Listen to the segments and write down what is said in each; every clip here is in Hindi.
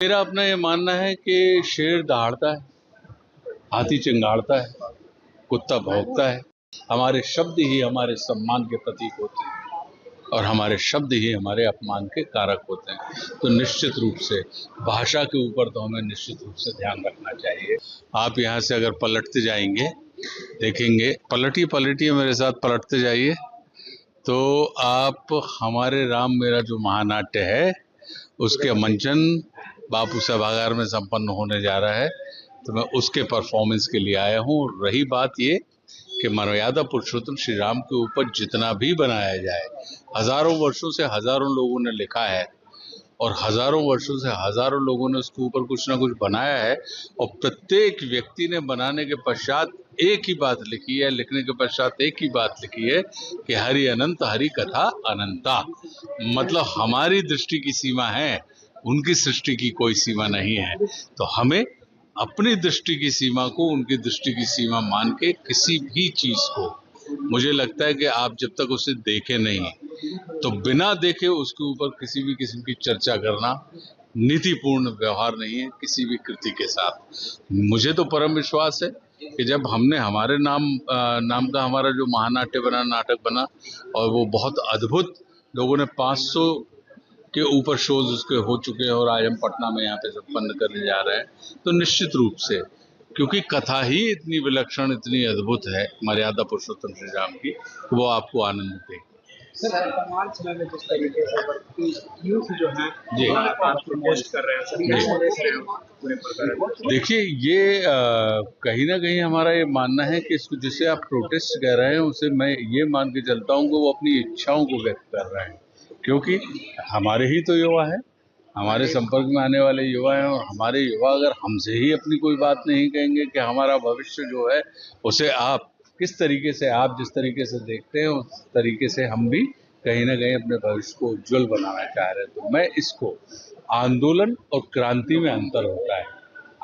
मेरा अपना ये मानना है कि शेर दहाड़ता है, हाथी चिंगाड़ता है, कुत्ता भौंकता है। हमारे शब्द ही हमारे सम्मान के प्रतीक होते हैं और हमारे शब्द ही हमारे अपमान के कारक होते हैं। तो निश्चित रूप से भाषा के ऊपर तो हमें निश्चित रूप से ध्यान रखना चाहिए। आप यहाँ से अगर पलटते जाएंगे, देखेंगे, पलटिए मेरे साथ, पलटते जाइए तो आप हमारे राम मेरा जो महानाट्य है उसके मंचन बापू सभागार में संपन्न होने जा रहा है। तो मैं उसके परफॉर्मेंस के लिए आया हूँ। रही बात ये कि मर्यादा पुरुषोत्तम श्री राम के ऊपर जितना भी बनाया जाए, हजारों वर्षों से हजारों लोगों ने लिखा है और हजारों वर्षों से हजारों लोगों ने उसके ऊपर कुछ ना कुछ बनाया है और प्रत्येक व्यक्ति ने बनाने के पश्चात एक ही बात लिखी है, लिखने के पश्चात एक ही बात लिखी है कि हरि अनंत हरि कथा अनंता। मतलब हमारी दृष्टि की सीमा है, उनकी सृष्टि की कोई सीमा नहीं है। तो हमें अपनी दृष्टि की सीमा को उनकी दृष्टि की सीमा मान के किसी भी चीज को, मुझे लगता है कि आप जब तक उसे देखे नहीं तो बिना देखे उसके ऊपर किसी भी किस्म की चर्चा करना नीतिपूर्ण व्यवहार नहीं है किसी भी कृति के साथ। मुझे तो परम विश्वास है कि जब हमने हमारे नाम का हमारा जो महानाट्य बना, नाटक बना और वो बहुत अद्भुत, लोगों ने 500 के ऊपर शोज उसके हो चुके हैं और आज हम पटना में यहाँ पे संपन्न करने जा रहे हैं। तो निश्चित रूप से क्योंकि कथा ही इतनी विलक्षण, इतनी अद्भुत है मर्यादा पुरुषोत्तम श्री राम की, वो आपको आनंद देगी। सर, वर्तमान समय में जिस तरीके से यूथ जो है पोस्ट कर रहे हैं, सभी देख रहे हैं पूरे प्रकार। देखिए, ये कहीं ना कहीं हमारा ये मानना है कि इसको जिसे आप प्रोटेस्ट कह रहे हैं उसे मैं ये मान के चलता हूँ कि वो अपनी इच्छाओं को व्यक्त कर रहे हैं, क्योंकि हमारे ही तो युवा है, हमारे संपर्क में आने वाले युवा हैं और हमारे युवा अगर हमसे ही अपनी कोई बात नहीं कहेंगे कि हमारा भविष्य जो है उसे आप किस तरीके से, आप जिस तरीके से देखते हैं उस तरीके से हम भी कहीं ना कहीं अपने भविष्य को उज्जवल बनाना चाह रहे हैं। तो मैं इसको, आंदोलन और क्रांति में अंतर होता है।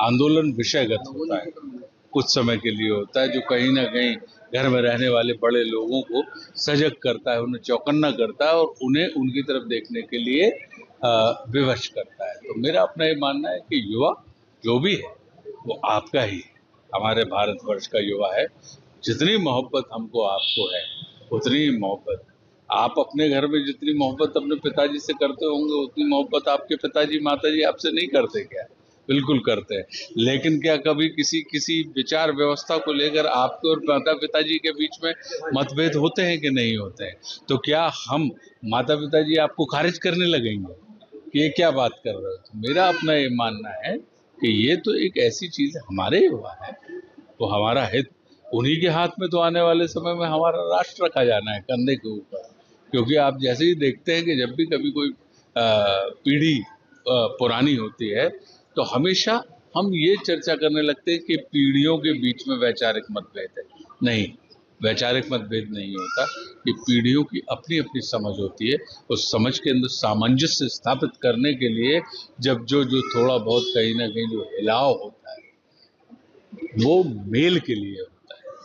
आंदोलन विषयगत होता है, कुछ समय के लिए होता है, जो कहीं ना कहीं घर में रहने वाले बड़े लोगों को सजग करता है, उन्हें चौकन्ना करता है और उन्हें उनकी तरफ देखने के लिए विवश करता है। तो मेरा अपना ये मानना है कि युवा जो भी है वो आपका ही, हमारे भारतवर्ष का युवा है। जितनी मोहब्बत हमको आपको है उतनी ही मोहब्बत आप अपने घर में, जितनी मोहब्बत अपने पिताजी से करते होंगे उतनी मोहब्बत आपके पिताजी माताजी आपसे नहीं करते क्या? बिल्कुल करते हैं। लेकिन क्या कभी किसी विचार व्यवस्था को लेकर आपके और माता पिताजी के बीच में मतभेद होते हैं कि नहीं होते हैं? तो क्या हम माता पिताजी आपको खारिज करने लगेंगे कि ये क्या बात कर रहे हो? तो मेरा अपना ये मानना है कि ये तो एक ऐसी चीज हमारे युवा है, तो हमारा हित उन्हीं के हाथ में। तो आने वाले समय में हमारा राष्ट्र रखा जाना है कंधे के ऊपर, क्योंकि आप जैसे ही देखते हैं कि जब भी कभी कोई पीढ़ी पुरानी होती है तो हमेशा हम ये चर्चा करने लगते हैं कि पीढ़ियों के बीच में वैचारिक मतभेद है। नहीं, वैचारिक मतभेद नहीं होता, ये पीढ़ियों की अपनी अपनी समझ होती है। उस समझ के अंदर सामंजस्य स्थापित करने के लिए जब जो थोड़ा बहुत कहीं ना कहीं जो हिलाव होता है वो मेल के लिए होता है।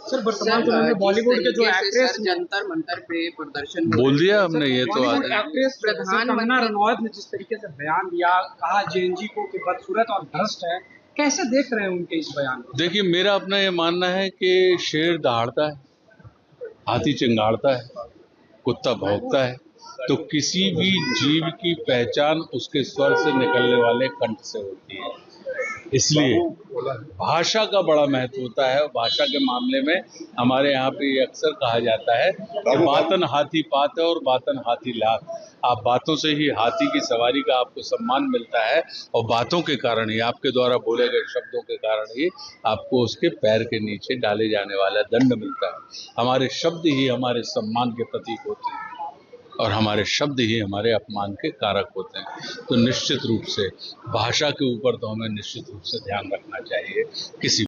सर, वर्तमान समय में बॉलीवुड के जो एक्ट्रेस जंतर मंतर पे प्रदर्शन बोल दिया हमने, ये तो एक्ट्रेस कंगना रनौत ने जिस तरीके से बयान दिया, कहा जेएनजी को कि बदसूरत और भ्रष्ट है, कैसे देख रहे हैं उनके इस बयान को? देखिए, मेरा अपना ये मानना है कि शेर दहाड़ता है, हाथी चिंगाड़ता है, कुत्ता भौंकता है, तो किसी भी जीव की पहचान उसके स्वर से निकलने वाले कंठ से होती है। इसलिए भाषा का बड़ा महत्व होता है। भाषा के मामले में हमारे यहाँ पे ये अक्सर कहा जाता है कि बातन हाथी पात है और बातन हाथी लात। आप बातों से ही हाथी की सवारी का आपको सम्मान मिलता है और बातों के कारण ही, आपके द्वारा बोले गए शब्दों के कारण ही आपको उसके पैर के नीचे डाले जाने वाला दंड मिलता है। हमारे शब्द ही हमारे सम्मान के प्रतीक होते हैं और हमारे शब्द ही हमारे अपमान के कारक होते हैं। तो निश्चित रूप से भाषा के ऊपर तो हमें निश्चित रूप से ध्यान रखना चाहिए किसी